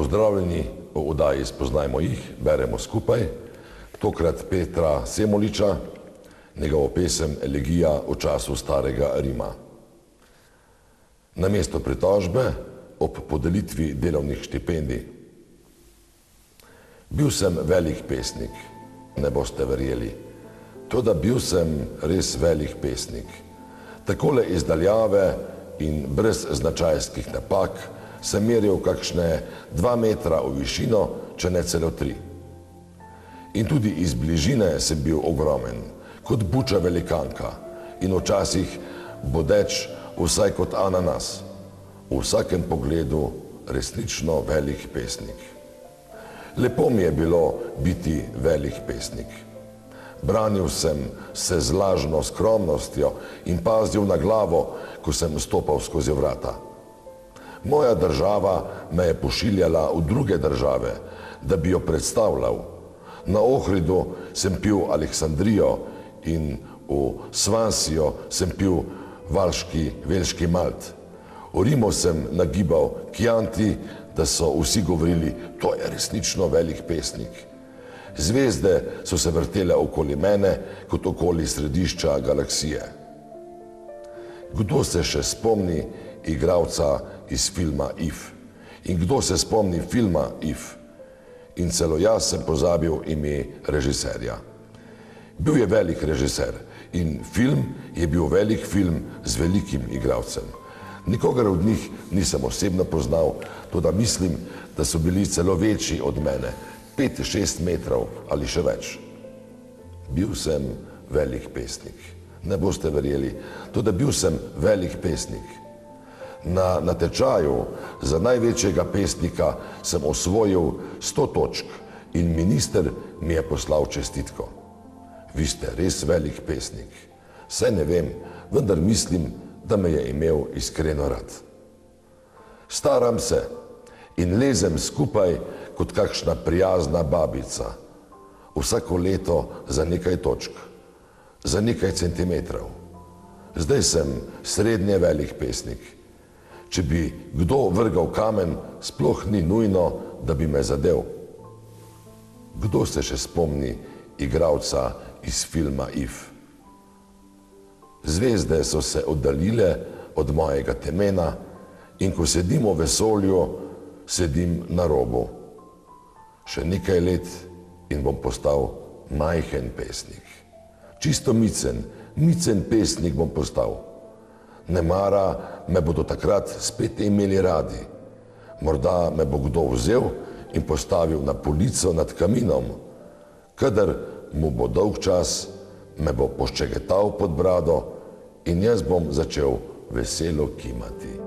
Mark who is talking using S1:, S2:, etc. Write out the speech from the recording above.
S1: Pozdravljeni v oddaji Spoznajmo jih, beremo skupaj, tokrat Petra Semoliča, njegovo pesem Elegija v času starega Rima. Namesto pritožbe ob podelitvi delovnih štipendij. Bil sem velik pesnik, ne boste verjeli. Toda bil sem res velik pesnik. Takole iz daljave in brez značajskih napak sem meril kakšne 2 metra v višino, če ne celo 3. In tudi iz bližine sem bil ogromen, kot buča velikanka in včasih bodeč vsaj kot ananas. V vsakem pogledu resnično velik pesnik. Lepo mi je bilo biti velik pesnik. Branil sem se z lažno skromnostjo in pazil na glavo, ko sem stopal skozi vrata. Moja država me je pošiljala v druge države, da bi jo predstavljal. Na Ohridu sem pil Aleksandrijo in v Svansijo sem pil velški malt. V Rimu sem nagibal Chianti, da so vsi govorili, to je resnično velik pesnik. Zvezde so se vrtele okoli mene, kot okoli središča galaksije. Kdo se še spomni igralca iz filma If? In kdo se spomni filma If? In celo jaz sem pozabil ime režiserja. Bil je velik režiser in film je bil velik film z velikim igralcem. Nikogar od njih nisem osebno poznal, toda mislim, da so bili celo večji od mene, 5-6 metrov ali še več. Bil sem velik pesnik. Ne boste verjeli, toda bil sem velik pesnik. Na natečaju za največjega pesnika sem osvojil 100 točk in minister mi je poslal čestitko. Vi ste res velik pesnik. Saj ne vem, vendar mislim, da me je imel iskreno rad. Staram se in lezem skupaj kot kakšna prijazna babica. Vsako leto za nekaj točk, za nekaj centimetrov. Zdaj sem srednje velik pesnik. Če bi kdo vrgal kamen, sploh ni nujno, da bi me zadel. Kdo se še spomni igralca iz filma If? Zvezde so se oddaljile od mojega temena in ko sedim v vesolju, sedim na robu. Še nekaj let in bom postal majhen pesnik. Čisto micen pesnik bom postal. Nemara me bodo takrat spet imeli radi. Morda me bo kdo vzel in postavil na polico nad kaminom. Kadar mu bo dolg čas, me bo poščegetal pod brado in jaz bom začel veselo kimati.